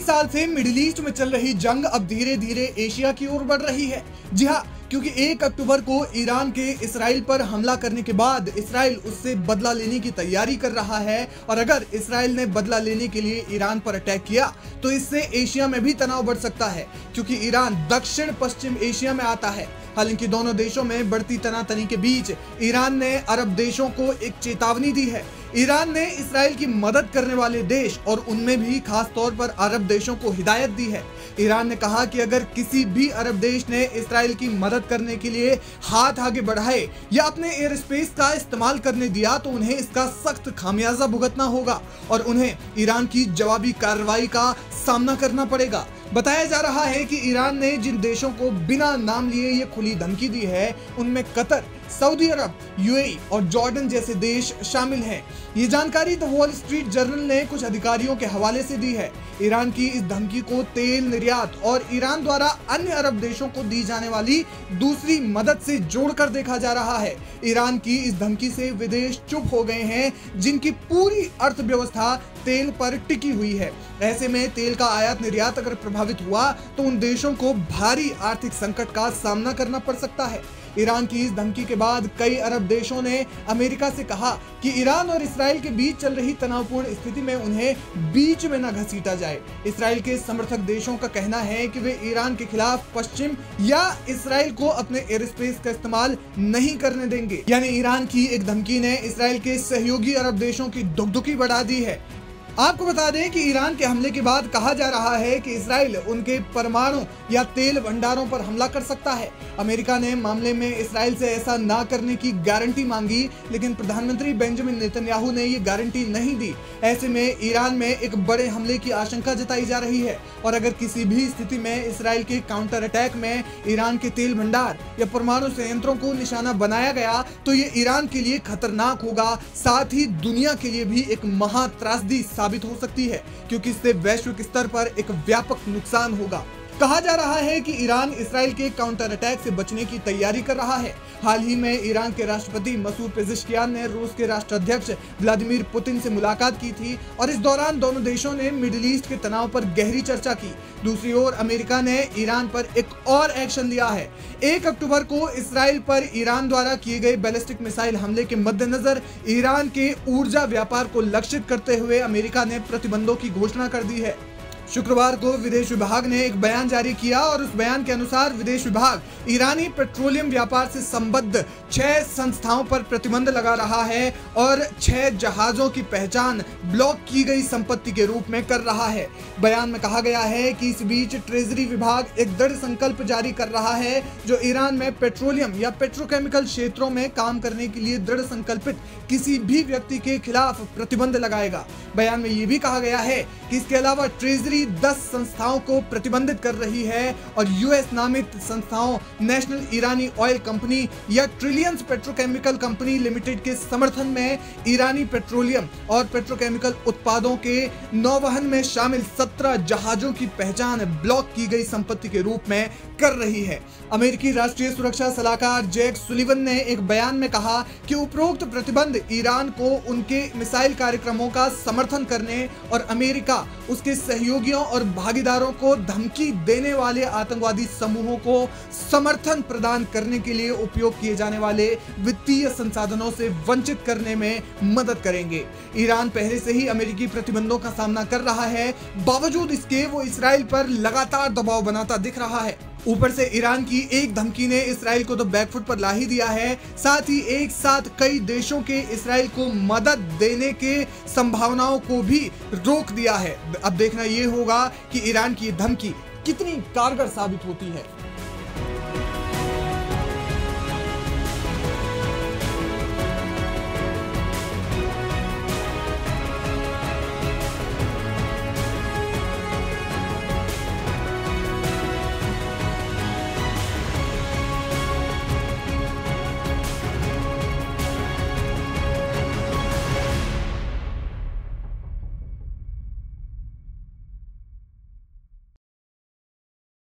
एक साल से मिडिल ईस्ट में चल रही जंग अब धीरे धीरे एशिया की ओर बढ़ रही है। जी हाँ, क्योंकि 1 अक्टूबर को ईरान के इसराइल पर हमला करने के बाद इसराइल उससे बदला लेने की तैयारी कर रहा है और अगर इसराइल ने बदला लेने के लिए ईरान पर अटैक किया तो इससे एशिया में भी तनाव बढ़ सकता है, क्योंकि ईरान दक्षिण पश्चिम एशिया में आता है। हालांकि दोनों देशों में बढ़ती तनातनी के बीच ईरान ने अरब देशों को एक चेतावनी दी है। ईरान ने इसराइल की मदद करने वाले देश और उनमें भी खास तौर पर अरब देशों को हिदायत दी है। ईरान ने कहा कि अगर किसी भी अरब देश ने इसराइल की मदद करने के लिए हाथ आगे बढ़ाए या अपने एयर स्पेस का इस्तेमाल करने दिया तो उन्हें इसका सख्त खामियाजा भुगतना होगा और उन्हें ईरान की जवाबी कार्रवाई का सामना करना पड़ेगा। बताया जा रहा है कि ईरान ने जिन देशों को बिना नाम लिए ये खुली धमकी दी है उनमें कतर, सऊदी अरब, यूएई और जॉर्डन जैसे देश शामिल हैं। ये जानकारी द वॉल स्ट्रीट जर्नल ने कुछ अधिकारियों के हवाले से दी है। ईरान की इस धमकी को तेल निर्यात और ईरान द्वारा अन्य अरब देशों को दी जाने वाली दूसरी मदद से जोड़कर देखा जा रहा है। ईरान की इस धमकी से विदेश चुप हो गए हैं, जिनकी पूरी अर्थव्यवस्था तेल पर टिकी हुई है। ऐसे में तेल का आयात निर्यात अगर प्रभावित हुआ तो उन देशों को भारी आर्थिक संकट का सामना करना पड़ सकता है। ईरान की इस धमकी के बाद कई अरब देशों ने अमेरिका से कहा कि ईरान और इसराइल के बीच चल रही तनावपूर्ण स्थिति में उन्हें बीच में न घसीटा जाए। इसराइल के समर्थक देशों का कहना है कि वे ईरान के खिलाफ पश्चिम या इसराइल को अपने एयर स्पेस का इस्तेमाल नहीं करने देंगे। यानी ईरान की एक धमकी ने इसराइल के सहयोगी अरब देशों की दुखदुखी बढ़ा दी है। आपको बता दें कि ईरान के हमले के बाद कहा जा रहा है कि इसराइल उनके परमाणु या तेल भंडारों पर हमला कर सकता है। अमेरिका ने मामले में इसराइल से ऐसा ना करने की गारंटी मांगी, लेकिन प्रधानमंत्री बेंजामिन नेतन्याहू ने ये गारंटी नहीं दी। ऐसे में ईरान में एक बड़े हमले की आशंका जताई जा रही है और अगर किसी भी स्थिति में इसराइल के काउंटर अटैक में ईरान के तेल भंडार या परमाणु संयंत्रों को निशाना बनाया गया तो ये ईरान के लिए खतरनाक होगा, साथ ही दुनिया के लिए भी एक महात्रासदी साबित हो सकती है, क्योंकि इससे वैश्विक स्तर पर एक व्यापक नुकसान होगा। कहा जा रहा है कि ईरान इसराइल के काउंटर अटैक से बचने की तैयारी कर रहा है। हाल ही में ईरान के राष्ट्रपति मसूद पेज़ेश्कियान ने रूस के राष्ट्राध्यक्ष व्लादिमीर पुतिन से मुलाकात की थी और इस दौरान दोनों देशों ने मिडिल ईस्ट के तनाव पर गहरी चर्चा की। दूसरी ओर अमेरिका ने ईरान पर एक और एक्शन लिया है। 1 अक्टूबर को इसराइल पर ईरान द्वारा किए गए बैलिस्टिक मिसाइल हमले के मद्देनजर ईरान के ऊर्जा व्यापार को लक्षित करते हुए अमेरिका ने प्रतिबंधों की घोषणा कर दी है। शुक्रवार को विदेश विभाग ने एक बयान जारी किया और उस बयान के अनुसार विदेश विभाग ईरानी पेट्रोलियम व्यापार से संबद्ध 6 संस्थाओं पर प्रतिबंध लगा रहा है और 6 जहाजों की पहचान ब्लॉक की गई संपत्ति के रूप में कर रहा है। बयान में कहा गया है कि इस बीच ट्रेजरी विभाग एक दृढ़ संकल्प जारी कर रहा है जो ईरान में पेट्रोलियम या पेट्रोकेमिकल क्षेत्रों में काम करने के लिए दृढ़ संकल्पित किसी भी व्यक्ति के खिलाफ प्रतिबंध लगाएगा। बयान में ये भी कहा गया है कि इसके अलावा ट्रेजरी 10 संस्थाओं को प्रतिबंधित कर रही है और यूएस नामित संस्थाओं नेशनल ईरानी ऑयल कंपनी या ट्रिलियंस पेट्रोकेमिकल कंपनी लिमिटेड के समर्थन में ईरानी पेट्रोलियम और पेट्रोकेमिकल उत्पादों के नौवहन में शामिल 17 जहाजों की पहचान ब्लॉक की गई संपत्ति के रूप में कर रही है। अमेरिकी राष्ट्रीय सुरक्षा सलाहकार जैक सुलिवन ने एक बयान में कहा कि उपरोक्त प्रतिबंध ईरान को उनके मिसाइल कार्यक्रमों का समर्थन करने और अमेरिका उसके सहयोगियों और भागीदारों को धमकी देने वाले आतंकवादी समूहों को समर्थन प्रदान करने के लिए उपयोग किए जाने वाले वित्तीय संसाधनों से वंचित करने में मदद करेंगे। ईरान पहले से ही अमेरिकी प्रतिबंधों का सामना कर रहा है, बावजूद इसके वो इसराइल पर लगातार दबाव बनाता दिख रहा है। ऊपर से ईरान की एक धमकी ने इसराइल को तो बैकफुट पर ला ही दिया है, साथ ही एक साथ कई देशों के इसराइल को मदद देने के संभावनाओं को भी रोक दिया है। अब देखना ये होगा कि ईरान की धमकी कितनी कारगर साबित होती है।